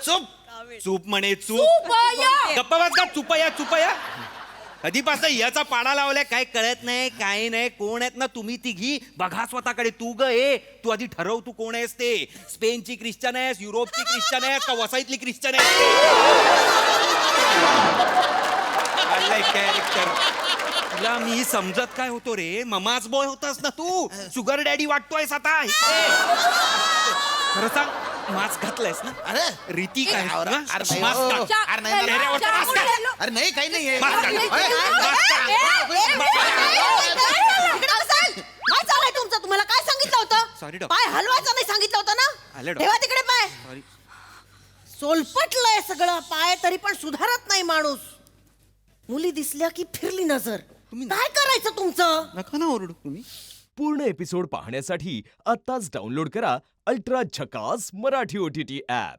चूप चूप म्हणे चूप. गप्पा बस का. चुपया. कधीपासून याचा पाडा लावलाय काय कळत नाही, काही नाही. कोण आहेत ना तुम्ही तिघी? बघा स्वतःकडे. तू ग ए, तू आधी ठरव तू कोण आहेस ते. स्पेनची ख्रिश्चन आहेस, युरोपची ख्रिश्चन आहेस का वसाईतली ख्रिश्चन आहेस? कॅरेक्टर तुला मी समजत काय होतो रे? ममाच बॉय होतास ना तू. शुगर डॅडी वाटतोयस आता. खरं सांग, मास्क घातलायस ना? अरे रीती काय अरे नाही, अरे नाही काही नाही काय चाललंय तुमचं? तुम्हाला काय सांगितलं होतं? Sorry, doctor. पाय हलवायचं नाही सांगितलं होतं ना? आले, doctor. ठेवा तिकडे पाय. सॉरी. सोलपटलंय सगळं. पाय तरी पण सुधारत नाही माणूस. मुली दिसल्या की फिरली नजर. काय करायचं तुमचं? नका ना ओरडू तुम्ही. पूर्ण एपिसोड पाहण्यासाठी आत्ताच डाउनलोड करा अल्ट्रा झकास मराठी OTT ॲप.